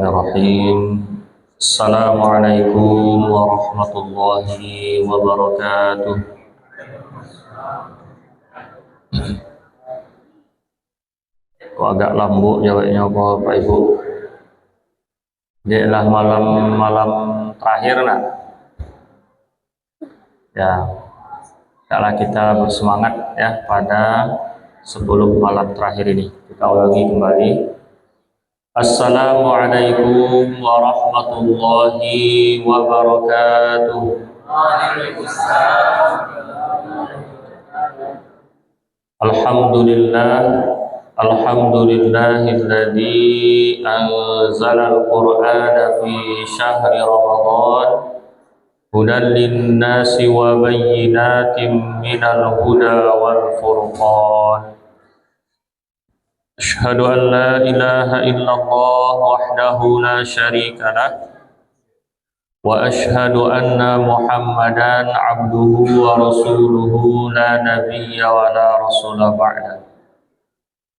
Bismillahirrahmanirrahim. Assalamualaikum warahmatullahi wabarakatuh. Kok agak lambuk jawabnya Bapak Ibu? Dialah malam terakhir nak. Ya, kalau kita bersemangat ya pada 10 malam terakhir ini. Kita ulangi kembali. Assalamualaikum warahmatullahi wabarakatuh. Waalaikumsalam. Alhamdulillahilladzi anzalal qur'ana fi syahri Ramadan hudan linnasi wa bayyinatin minal huda wal furqan. Asyhadu an la ilaha illallah wahdahu la syarika lah wa asyhadu anna Muhammadan abduhu wa rasuluhu la nabiyya wa la rasula ba'da.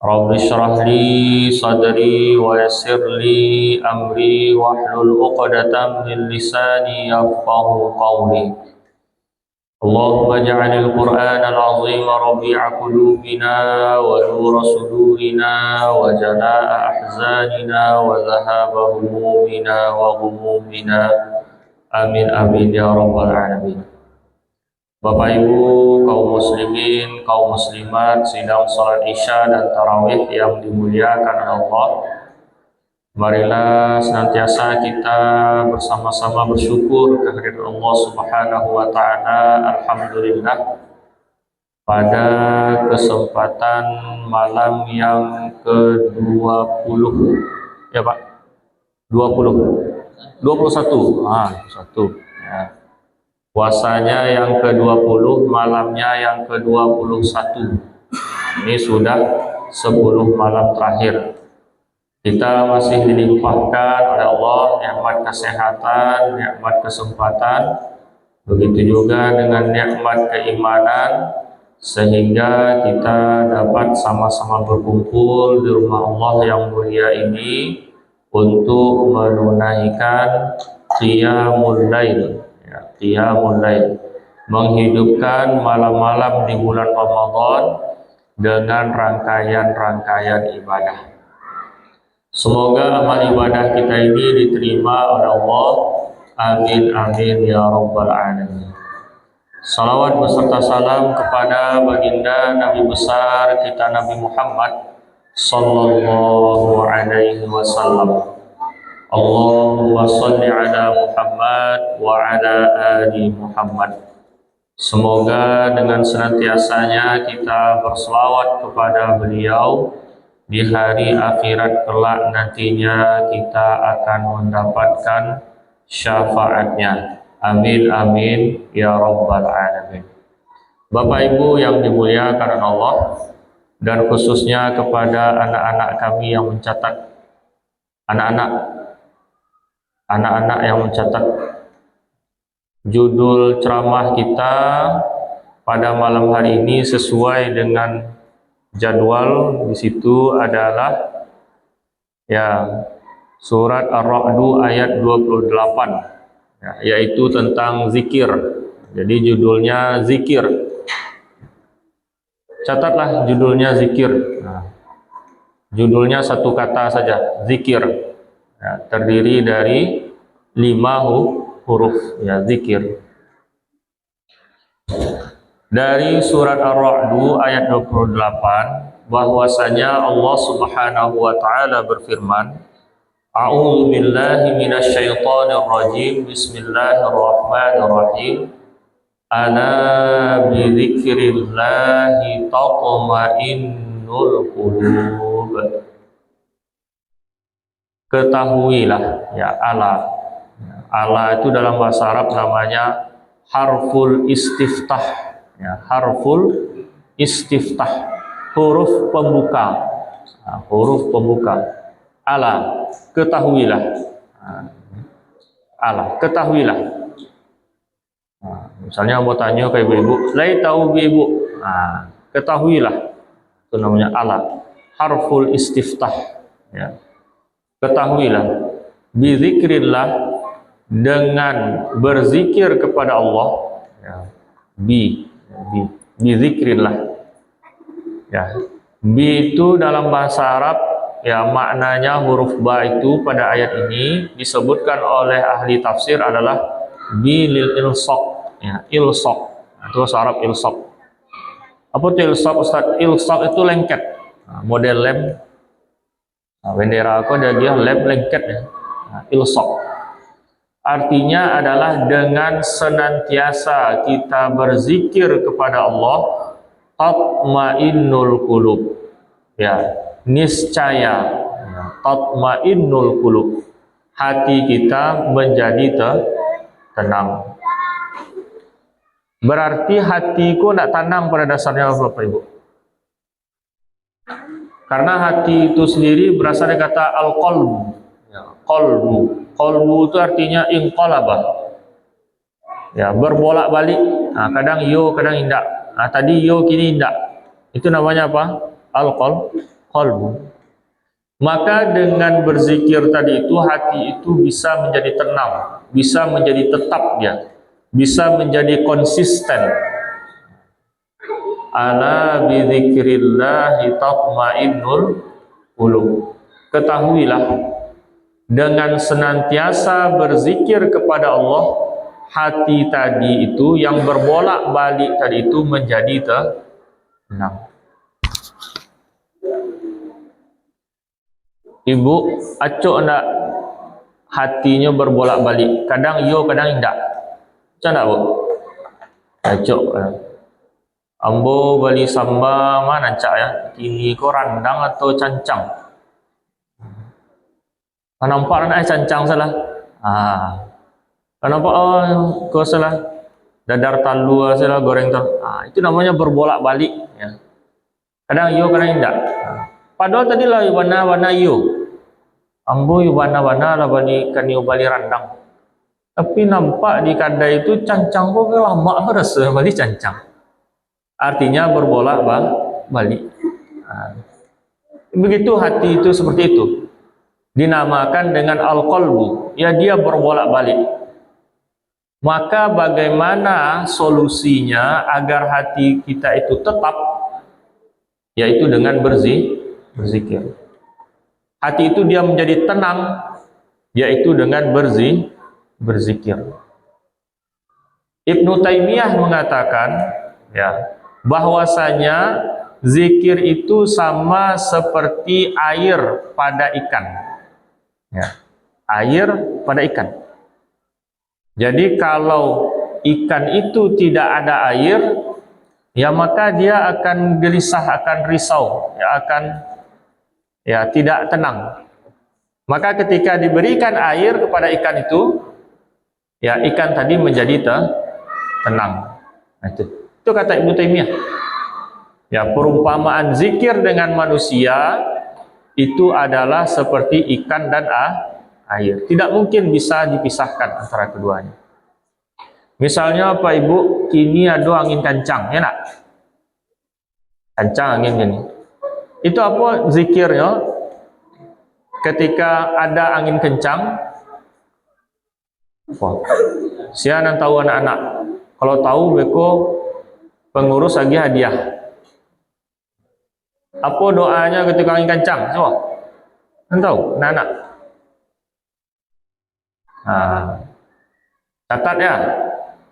Rabbi shrah li sadri wa yassir li amri wahlul 'uqdatam min lisani yafqahu qawli. Allahumma ja'alil Qur'anal 'azima rabi'a qulubina wa nura sudurina wa jalaa'a ahzanina wa dhahaba humumina wa ghumumina. Amin amin ya rabbal alamin. Bapak Ibu, kaum muslimin, kaum muslimat, sidang salat Isya dan tarawih yang dimuliakan Allah. Marilah senantiasa kita bersama-sama bersyukur kehadirat Allah Subhanahu wa taala. Alhamdulillah pada kesempatan malam yang ke-20 ya Pak. 21. 1. Ya. Puasanya yang ke-20, malamnya yang ke-21. Ini sudah 10 malam terakhir. Kita masih dilimpahkan oleh Allah nikmat kesehatan, nikmat kesempatan, begitu juga dengan nikmat keimanan, sehingga kita dapat sama-sama berkumpul di rumah Allah yang mulia ini untuk menunaikan qiyamul lail, ya, qiyamul lail, menghidupkan malam-malam di bulan Ramadan dengan rangkaian-rangkaian ibadah. Semoga amal ibadah kita ini diterima oleh Allah. Amin amin ya rabbal alamin. Salawat beserta salam kepada baginda Nabi besar kita Nabi Muhammad sallallahu alaihi wasallam. Allahumma shalli ala Muhammad wa ala ali Muhammad. Semoga dengan senantiasanya kita berselawat kepada beliau, di hari akhirat kelak nantinya kita akan mendapatkan syafaatnya. Amin amin ya rabbal alamin. Bapak Ibu yang dimuliakan Allah, dan khususnya kepada anak-anak kami yang mencatat, anak-anak yang mencatat judul ceramah kita pada malam hari ini sesuai dengan jadwal. Di situ adalah ya surat Ar-Ra'd ayat 28 ya, yaitu tentang zikir. Jadi judulnya zikir. Catatlah judulnya zikir. Nah, judulnya satu kata saja, zikir. Ya, terdiri dari 5 huruf ya, zikir. Dari surat Ar-Ra'd ayat 28 bahwasanya Allah Subhanahu wa taala berfirman, A'udzu billahi minasyaitonir rajim. Bismillahirrahmanirrahim. Ala bi dzikrillahi tatma'innul qulub. Ketahuilah ya, ala. Ala itu dalam bahasa Arab namanya harful istiftah. Ya, harful istiftah, huruf pembuka. Nah, huruf pembuka. Ala, ketahuilah. Nah, ala, ketahuilah. Nah, misalnya mau tanya ke ibu-ibu, "Lai tahu ibu?" Nah, ketahuilah. Itu namanya ala, harful istiftah. Ya. Ketahuilah. bizikrillah, dengan berzikir kepada Allah, ya. Bizikrillah, ya. Bi itu dalam bahasa Arab, ya, maknanya huruf ba itu pada ayat ini disebutkan oleh ahli tafsir adalah bi lil ilsaq, ya, ilsaq. Itu bahasa Arab ilsaq. Apa itu ilsaq, Ustaz? Ilsaq itu lengket. Model lem. Bendera aku ada dia lem lengket, ya. Ilsaq. Artinya adalah dengan senantiasa kita berzikir kepada Allah, tatmainnul qulub, ya, niscaya, tatmainnul qulub, hati kita menjadi tenang. Berarti hatiku tidak tenang pada dasarnya, Bapak Ibu. Karena hati itu sendiri berasal dari kata al-qalbu, ya, qalbu. Qalbu itu artinya inqalabah, ya, berbolak-balik. Kadang yo, kadang indak. Tadi yo, kini indak. Itu namanya apa? Qalbu. Maka dengan berzikir tadi itu, hati itu bisa menjadi tenang, bisa menjadi tetap, dia bisa menjadi konsisten. Ala bizikrillahi tatmainnul qulub. Ketahuilah, dengan senantiasa berzikir kepada Allah, hati tadi itu yang berbolak-balik tadi itu menjadi tenang. Ibu, acok enggak hatinya berbolak-balik? Kadang yo, kadang indak. Macam enggak, Bu? Acok. Ambo bali samba mana cak, ya? Kini ko randang atau cancang? Nampak anak cancang salah. Nampak kau salah. Dadar talu salah, goreng talu. Itu namanya berbolak-balik, ya. Kadang yo, kadang indak. Padahal tadi lah wana yo. Ambo wana lah bani kani bali randang. Tapi nampak di kadai itu cancang kok lama rasa bali cancang. Artinya berbolak-balik. Begitu hati itu seperti itu. Dinamakan dengan al-qalbu, ya, dia berbolak-balik. Maka bagaimana solusinya agar hati kita itu tetap, yaitu dengan berzikir. Hati itu dia menjadi tenang, yaitu dengan berzikir. Ibnu Taimiyah mengatakan, ya, bahwasanya zikir itu sama seperti air pada ikan. Ya, air pada ikan. Jadi kalau ikan itu tidak ada air, ya, maka dia akan gelisah, akan risau, ya, akan, ya, tidak tenang. Maka ketika diberikan air kepada ikan itu, ya, ikan tadi menjadi tenang. Itu kata Ibnu Taimiyah. Ya, perumpamaan zikir dengan manusia itu adalah seperti ikan dan air. Tidak mungkin bisa dipisahkan antara keduanya. Misalnya Pak Ibu, kini ada angin kencang, ya nak? Kencang angin gini. Itu apa zikirnya? Ketika ada angin kencang, siapa yang tahu anak-anak? Kalau tahu, beko pengurus lagi hadiah. Apa doanya ketika angin kencang? Coba. Kan tahu, anak-anak. Catat ya.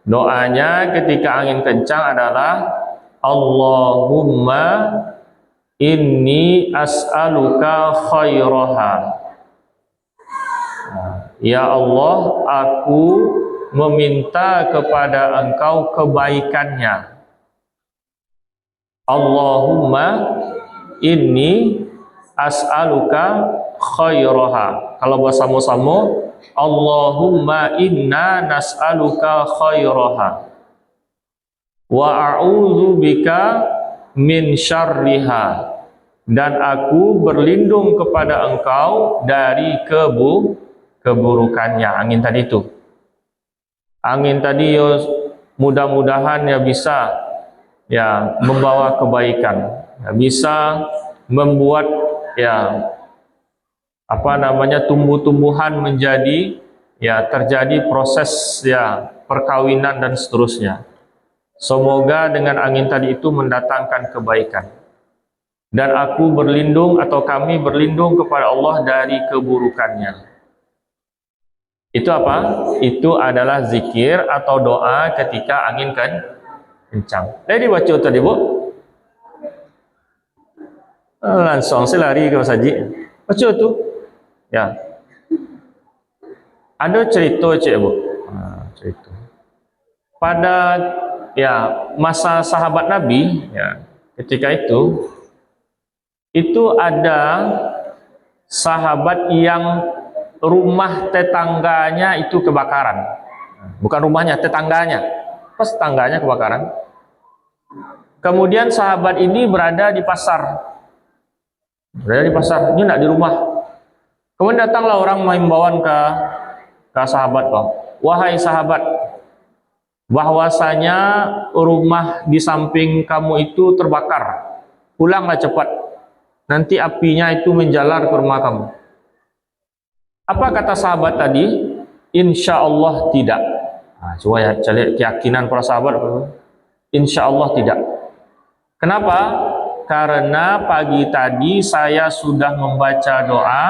Doanya ketika angin kencang adalah Allahumma inni as'aluka khairaha. Ya Allah, aku meminta kepada Engkau kebaikannya. Allahumma inni as'aluka khairaha. Kalau bahasa sama-sama, Allahumma inna nas'aluka khairaha wa a'udzu bika min syarriha, dan aku berlindung kepada Engkau dari keburukannya. Angin tadi itu. Angin tadi mudah-mudahan ya bisa, ya, membawa kebaikan, ya, bisa membuat, ya, apa namanya, tumbuh-tumbuhan menjadi, ya, terjadi proses, ya, perkawinan dan seterusnya. Semoga dengan angin tadi itu mendatangkan kebaikan. Dan aku berlindung atau kami berlindung kepada Allah dari keburukannya. Itu apa? Itu adalah zikir atau doa ketika angin kencang. Jadi baca tadi, Bu. Langsung saya lari ke masjid. Baca tu. Ya. Ada cerita, Cik, Bu. Cerita. Pada, ya, masa sahabat Nabi, ya, ketika itu ada sahabat yang rumah tetangganya itu kebakaran. Bukan rumahnya, tetangganya. Pas tetangganya kebakaran. Kemudian sahabat ini berada di pasar. Berada di pasar, ini tidak di rumah. Kemudian datanglah orang membawakan ke sahabat, wahai sahabat, bahwasanya rumah di samping kamu itu terbakar. Pulanglah cepat. Nanti apinya itu menjalar ke rumah kamu. Apa kata sahabat tadi? Insya Allah tidak. Coba ya, cari keyakinan para sahabat. Insya Allah tidak. Kenapa? Karena pagi tadi saya sudah membaca doa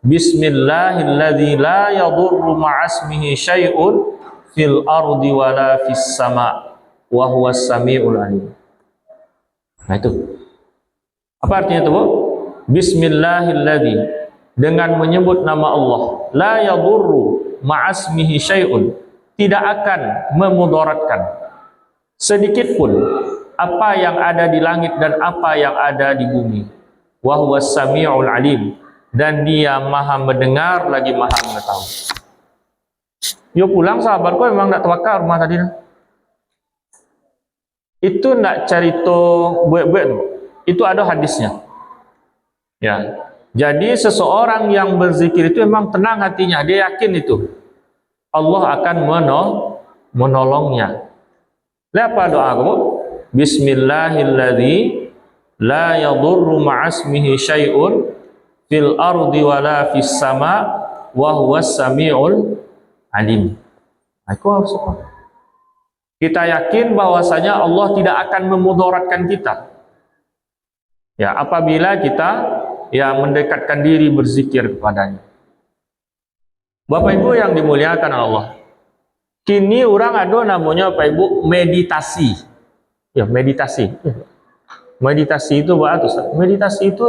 Bismillahilladzi la yadurru ma'asmihi syai'un fil ardi wala fis sama' wa huwas sami'ul alim. Nah itu. Apa artinya itu, Bu? Bismillahilladzi, dengan menyebut nama Allah, la yadurru ma'asmihi syai'un, tidak akan memudaratkan sedikit pun apa yang ada di langit dan apa yang ada di bumi. Wa huwas sami'ul alim, dan dia maha mendengar lagi maha mengetahui. Yo pulang sahabatku memang nak terbakar rumah tadi. Itu nak cerita buat-buat, itu ada hadisnya. Ya. Jadi seseorang yang berzikir itu memang tenang hatinya, dia yakin itu Allah akan menolongnya. Lihat apa doa kamu? Bismillahilladzi la yadurru ma'asmihi syai'un fil ardi wala fis sama' wa huwas sami'ul alim. Aku harus apa? Kita yakin bahwasanya Allah tidak akan memudaratkan kita. Ya, apabila kita, ya, mendekatkan diri berzikir kepadanya. Bapak Ibu yang dimuliakan Allah. Kini orang ada namanya, Bapak Ibu, meditasi. Ya, meditasi. Meditasi itu apa tuh? Meditasi itu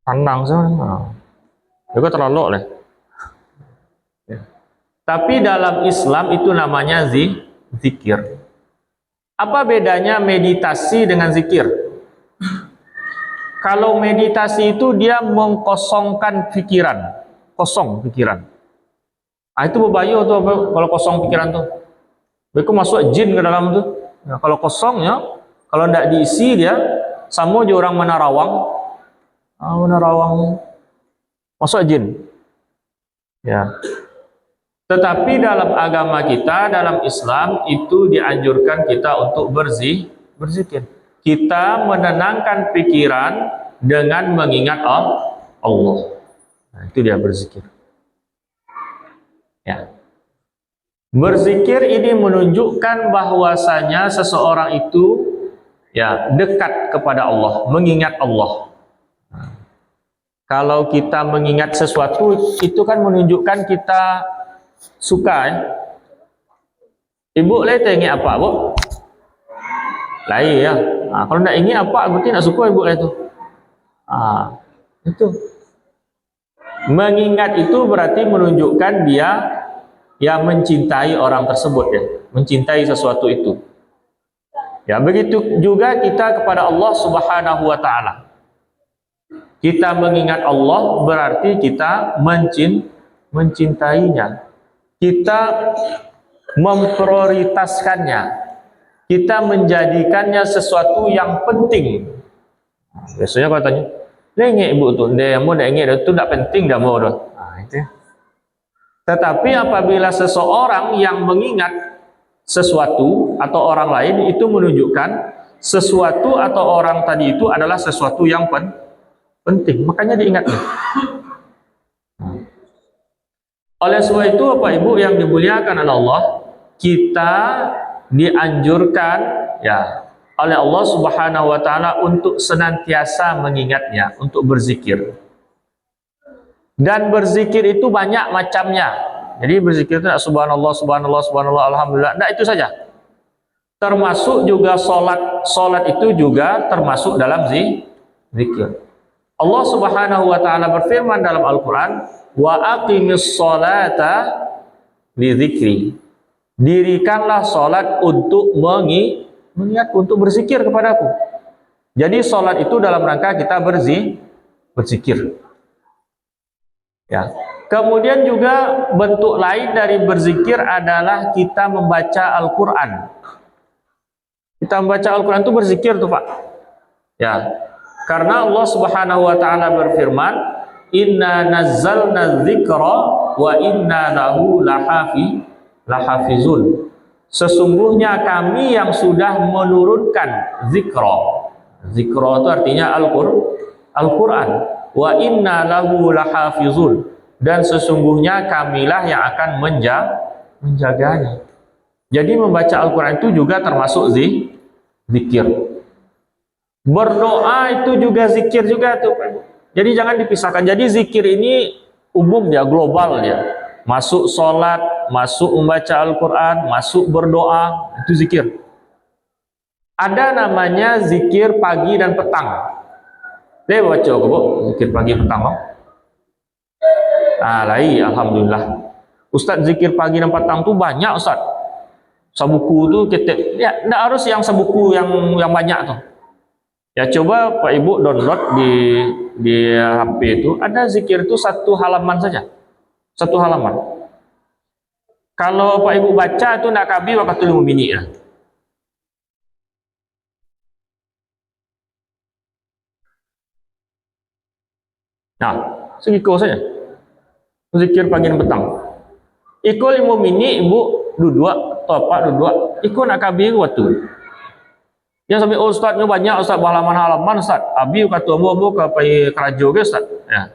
tenang saja. Juga terlalu lah. Ya. Tapi dalam Islam itu namanya zikir. Apa bedanya meditasi dengan zikir? Kalau meditasi itu dia mengkosongkan pikiran, kosong pikiran. Itu berbahaya tuh kalau kosong pikiran tuh. Mereka masuk jin ke dalam tuh. Nah, kalau kosong, ya, kalau tidak diisi dia sama aja orang menarawang. Menarawang masuk jin. Ya. Tetapi dalam agama kita, dalam Islam itu dianjurkan kita untuk berzikir. Kita menenangkan pikiran dengan mengingat Allah. Nah, itu dia berzikir. Ya. Berzikir ini menunjukkan bahwasanya seseorang itu, ya, dekat kepada Allah, mengingat Allah. Nah, kalau kita mengingat sesuatu itu kan menunjukkan kita suka, ya. Ibu lain ingat apa, Bu? Lain, ya. Kalau tidak ingin apa, berarti nak suka ibu itu. Itu. Mengingat itu berarti menunjukkan dia, ya, mencintai orang tersebut, ya, mencintai sesuatu itu. Ya, begitu juga kita kepada Allah Subhanahu wa taala. Kita mengingat Allah berarti kita mencintainya. Kita memprioritaskannya. Kita menjadikannya sesuatu yang penting. Biasanya kalau tanya, "Lengek ibu tu, dia mau dah ingat tu tak penting dah mau dah." Itu. Tetapi apabila seseorang yang mengingat sesuatu atau orang lain, itu menunjukkan sesuatu atau orang tadi itu adalah sesuatu yang Penting, makanya diingatkan. Oleh sebab itu Bapak Ibu yang dimuliakan oleh Allah, kita dianjurkan ya oleh Allah Subhanahu wa taala untuk senantiasa mengingatnya, untuk berzikir. Dan berzikir itu banyak macamnya. Jadi berzikir itu subhanallah, subhanallah, subhanallah, alhamdulillah. Nah, itu saja. Termasuk juga salat. Salat itu juga termasuk dalam zikir. Allah Subhanahu wa taala berfirman dalam Al-Qur'an, "Wa aqimis sholata li dzikri." Dirikanlah salat untuk mengingat, untuk berzikir kepadaku. Jadi salat itu dalam rangka kita berzikir. Ya. Kemudian juga bentuk lain dari berzikir adalah kita membaca Al-Qur'an. Kita membaca Al-Qur'an itu berzikir tuh, Pak. Ya. Karena Allah Subhanahu wa taala berfirman, "Inna nazzalna dzikra wa inna lahu lahafizun." Sesungguhnya kami yang sudah menurunkan zikra. Zikra itu artinya Al-Qur'an. Wa inna lahu lahafizun. Dan sesungguhnya kamilah yang akan menjaganya. Jadi membaca Al-Qur'an itu juga termasuk zikir. Berdoa itu juga zikir juga tuh. Jadi jangan dipisahkan. Jadi zikir ini umum dia, global dia. Masuk sholat, masuk membaca Al-Quran, masuk berdoa, itu zikir. Ada namanya zikir pagi dan petang. Dia baca ke bu, zikir pagi petang. Alhamdulillah. Ustaz, zikir pagi dan petang tuh banyak Ustaz. Sabuku tuh kita, ya, tidak harus yang sabuku yang banyak tuh. Ya coba Pak Ibu download di HP itu, ada zikir itu satu halaman saja. Satu halaman. Kalau Pak Ibu baca itu nak kabi waktu 5 minit lah. Nah, segiko saja. Zikir pagi dan petang. Iko 5 minit Ibu duduk, topak duduk, iko nak kabi waktu. Yang sampai ustaznya banyak, ustaz berhalaman-halaman ustaz. Abi kata ambo ke kerajo ke ustaz. Ya.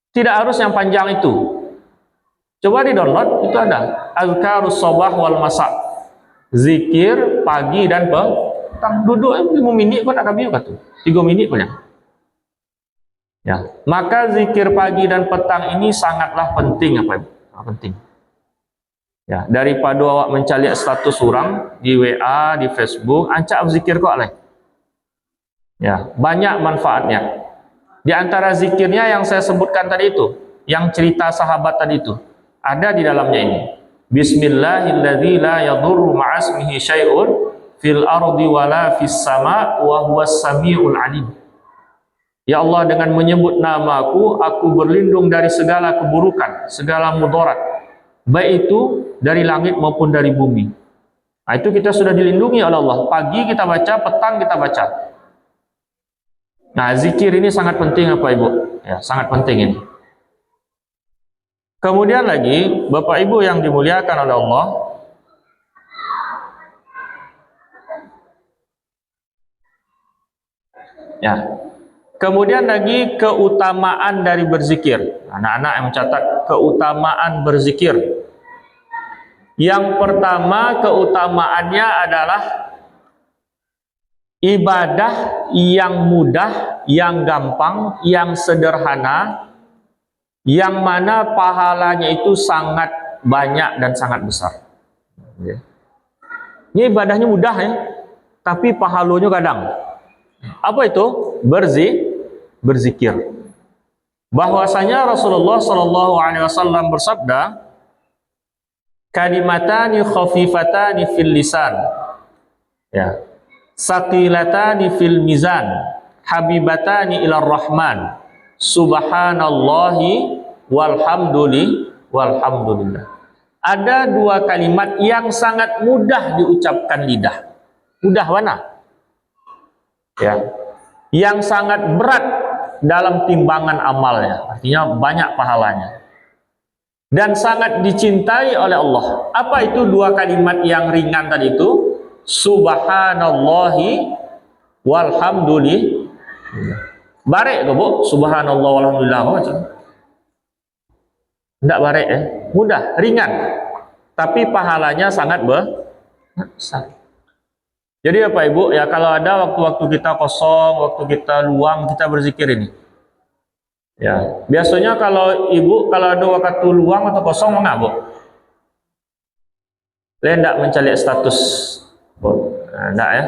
Tidak harus yang panjang itu. Coba di download, itu ada Azkarus Shabah wal Masa. Zikir pagi dan petang. Duduk 5 minit kok nak kabi kata. 3 minit punya. Ya, maka zikir pagi dan petang ini sangatlah penting apa Ibu? Penting. Ya, daripada awak mencari status orang di WA, di Facebook, ancak zikir kok leh. Ya, banyak manfaatnya. Di antara zikirnya yang saya sebutkan tadi itu, yang cerita sahabat tadi itu, ada di dalamnya ini. Bismillahilladzi la yadurru ma'asmihi syai'un fil ardi wala fis sama' wa huwas samiul alim. Ya Allah, dengan menyebut namaku, aku berlindung dari segala keburukan, segala mudarat, baik itu dari langit maupun dari bumi. Nah, itu kita sudah dilindungi oleh Allah. Pagi kita baca, petang kita baca. Nah, zikir ini sangat penting apa Ibu? Ya, sangat penting ini. Kemudian lagi, Bapak Ibu yang dimuliakan oleh Allah, ya. Kemudian lagi keutamaan dari berzikir. Anak-anak yang mencatat keutamaan berzikir. Yang pertama keutamaannya adalah ibadah yang mudah, yang gampang, yang sederhana, yang mana pahalanya itu sangat banyak dan sangat besar. Ini ibadahnya mudah ya, tapi pahalanya kadang. Apa itu? Berzikir. Bahwasanya Rasulullah Shallallahu Alaihi Wasallam bersabda, kalimatani khafifatani fil lisan, ya, saqilatani fil mizan, habibatani ilar rahman, subhanallahi walhamdulillah. Ada dua kalimat yang sangat mudah diucapkan lidah. Mudah mana? Ya, yang sangat berat dalam timbangan amalnya, artinya banyak pahalanya, dan sangat dicintai oleh Allah. Apa itu dua kalimat yang ringan tadi itu? Subhanallahi walhamdulillah. Barek ke bu? Subhanallah walhamdulillah macam. Tidak barek mudah, ringan. Tapi pahalanya sangat besar. Jadi Bapak Ibu, ya kalau ada waktu-waktu kita kosong, waktu kita luang, kita berzikir ini. Ya, biasanya kalau Ibu kalau ada waktu luang atau kosong mau ngabuk. Tidak mencari status. Tidak ya.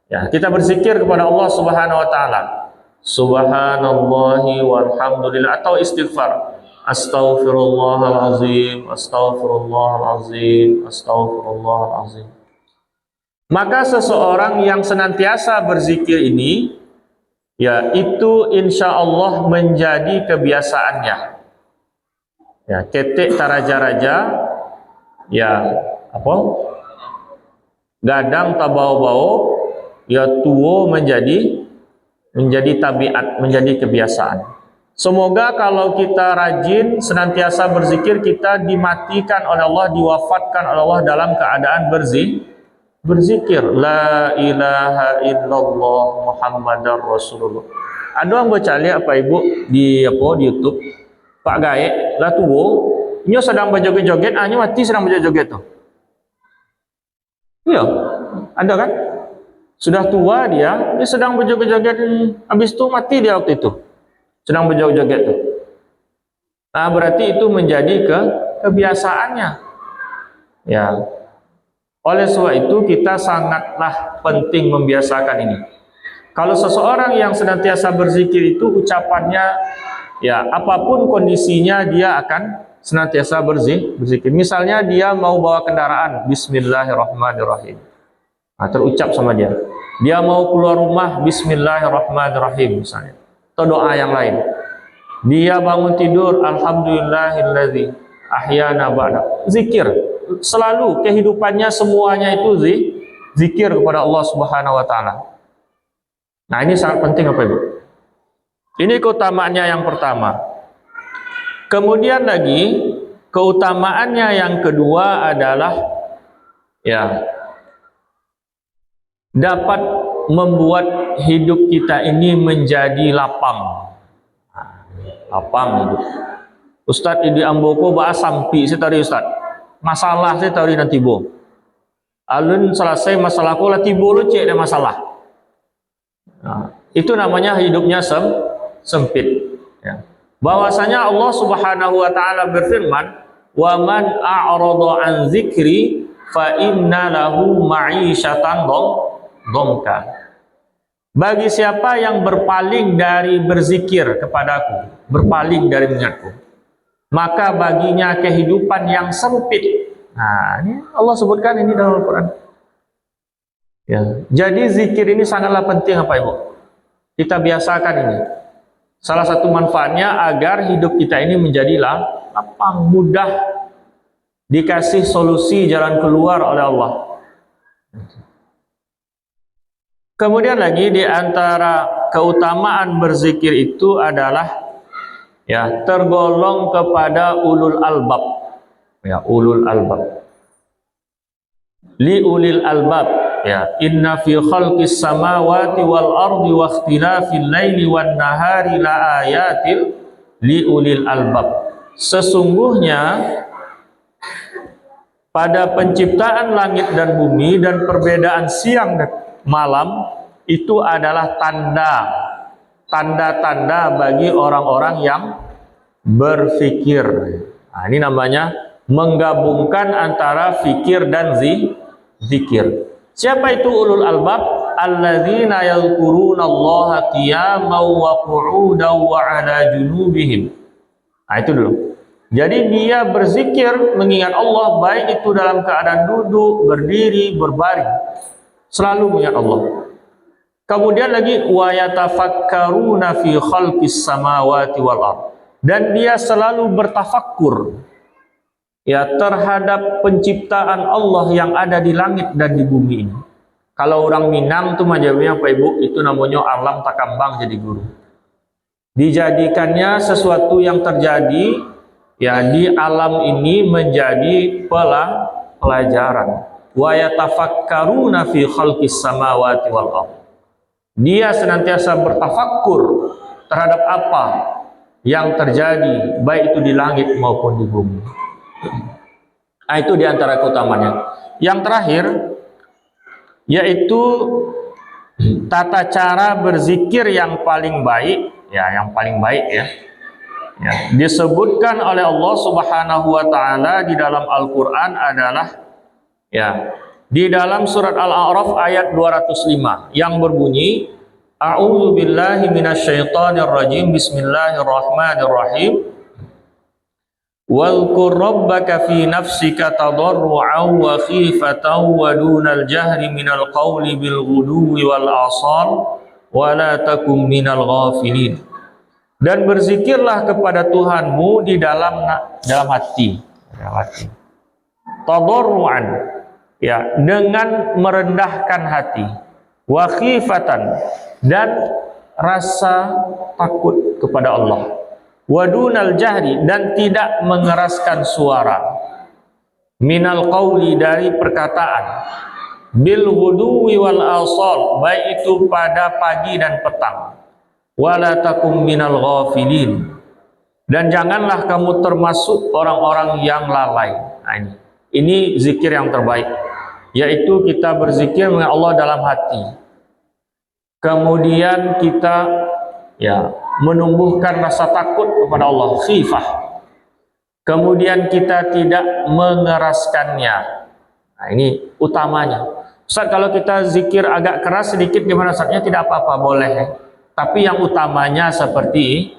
Ya, kita berzikir kepada Allah Subhanahu wa taala. Subhanallahi walhamdulillah atau istighfar. Astaghfirullahalazim, astaghfirullahalazim, astaghfirullahalazim. Maka seseorang yang senantiasa berzikir ini, ya itu insya Allah menjadi kebiasaannya. Ya, ketik taraja-raja, ya apa? Gadang tabau-bau, ya tuwo menjadi tabiat, menjadi kebiasaan. Semoga kalau kita rajin senantiasa berzikir, kita dimatikan oleh Allah, diwafatkan oleh Allah dalam keadaan berzikir la ilaha illallah Muhammadar Rasulullah. Ada yang baca lihat apa Ibu di YouTube Pak Gaek lah tuwo nyo sedang berjoget-joget, nyo mati sedang berjoget-joget tuh. Iya, ada kan? Sudah tua dia sedang berjoget-joget, habis itu mati dia waktu itu. Sedang berjoget-joget tuh. Nah, berarti itu menjadi kebiasaannya. Ya. Oleh sebab itu kita sangatlah penting membiasakan ini. Kalau seseorang yang senantiasa berzikir itu ucapannya, ya apapun kondisinya dia akan senantiasa berzikir. Misalnya dia mau bawa kendaraan, Bismillahirrahmanirrahim. Nah, terucap sama dia. Dia mau keluar rumah, Bismillahirrahmanirrahim misalnya. Atau doa yang lain. Dia bangun tidur, Alhamdulillahilladzi ahyana ba'da. Zikir. Selalu kehidupannya semuanya itu zikir kepada Allah Subhanahu wa taala. Nah, ini sangat penting Bapak Ibu. Ini keutamaannya yang pertama. Kemudian lagi keutamaannya yang kedua adalah ya dapat membuat hidup kita ini menjadi lapang. Lapang hidup. Ustadz di Amboko bahas sampi saya tadi Ustadz. Masalah saya tahu nanti bo. Alun selesai masalahku lah tibo lo cek ada masalah. Nah, itu namanya hidupnya sempit. Ya. Bahwasanya Allah Subhanahu wa taala berfirman, "Wa man a'rada an dzikri fa inna lahu ma'isyatan dhamka." Bagi siapa yang berpaling dari berzikir kepadaku, berpaling dari mengingatku, maka baginya kehidupan yang sempit. Nah, ini Allah sebutkan ini dalam Al-Quran. Ya, jadi zikir ini sangatlah penting Bapak Ibu. Kita biasakan ini. Salah satu manfaatnya agar hidup kita ini menjadi lapang, mudah, dikasih solusi jalan keluar oleh Allah. Kemudian lagi di antara keutamaan berzikir itu adalah ya tergolong kepada ulul albab. Ya, ulul albab. Li ulil albab, ya, inna fi khalqis samawati wal ardi wa ikhtilafil laili wan nahari la ayatil li ulil albab. Sesungguhnya pada penciptaan langit dan bumi dan perbedaan siang dan malam itu adalah tanda-tanda bagi orang-orang yang berfikir. Nah, ini namanya menggabungkan antara fikir dan zikir. Siapa itu ulul albab? Alladzina yadhkurunallaha qiyaman wa qu'udan wa 'ala junubihim. Nah, itu dulu. Jadi dia berzikir mengingat Allah baik itu dalam keadaan duduk, berdiri, berbaring. Selalu mengingat Allah. Kemudian lagi wa yatafakkaruna fi khalqis samawati wal ard. Dan dia selalu bertafakkur ya terhadap penciptaan Allah yang ada di langit dan di bumi ini. Kalau orang Minang tuh majapahnya Pak Ibu, itu namanya alam takambang jadi guru. Dijadikannya sesuatu yang terjadi ya di alam ini menjadi pelajaran. Wa yatafakkaruna fi khalqis samawati wal ard. Dia senantiasa bertafakkur terhadap apa yang terjadi, baik itu di langit maupun di bumi. Nah, itu diantara keutamanya. Yang terakhir, yaitu tata cara berzikir yang paling baik, ya. Disebutkan oleh Allah Subhanahu wa taala di dalam Al-Qur'an adalah di dalam surat Al-A'raf ayat 205 yang berbunyi, A'udzu billahi minasyaitonir rajim, bismillahirrahmanirrahim. Wadhkur rabbaka fi nafsika tadarru'an wa khifatan wa dunal jahri minal qawli bil ghuduwi wal asal wa la takum minal ghafilin. Dan berzikirlah kepada Tuhanmu di dalam hati. Tadarru'an, dengan merendahkan hati. Wa khifatan, dan rasa takut kepada Allah. Wadunal jahri, dan tidak mengeraskan suara. Minal qawli, dari perkataan. Bil ghuduwi wal asal, baik itu pada pagi dan petang. Wala takum minal ghafilin, dan janganlah kamu termasuk orang-orang yang lalai. Nah, ini zikir yang terbaik, yaitu kita berzikir dengan Allah dalam hati. Kemudian kita menumbuhkan rasa takut kepada Allah, khifah. Kemudian kita tidak mengeraskannya. Nah, ini utamanya. Ustaz, kalau kita zikir agak keras sedikit gimana Ustaznya? Tidak apa-apa, boleh. Tapi yang utamanya seperti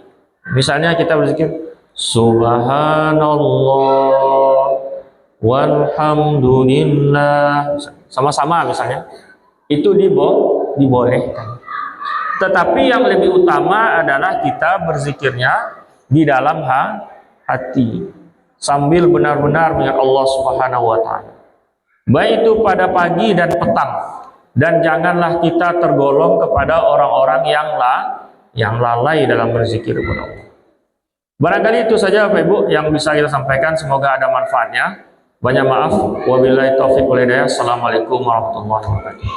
misalnya kita berzikir Subhanallah walhamdulillah, sama-sama misalnya, itu dibolehkan. Tetapi yang lebih utama adalah kita berzikirnya di dalam hati, sambil benar-benar mengingat Allah Subhanahu wa taala. Baik itu pada pagi dan petang. Dan janganlah kita tergolong kepada orang-orang yang lalai dalam berzikir kepada Allah. Barangkali itu saja Bapak Ibu yang bisa kita sampaikan, semoga ada manfaatnya. Banyak maaf. Wabillahi taufiq wal hidayah. Assalamualaikum warahmatullahi wabarakatuh.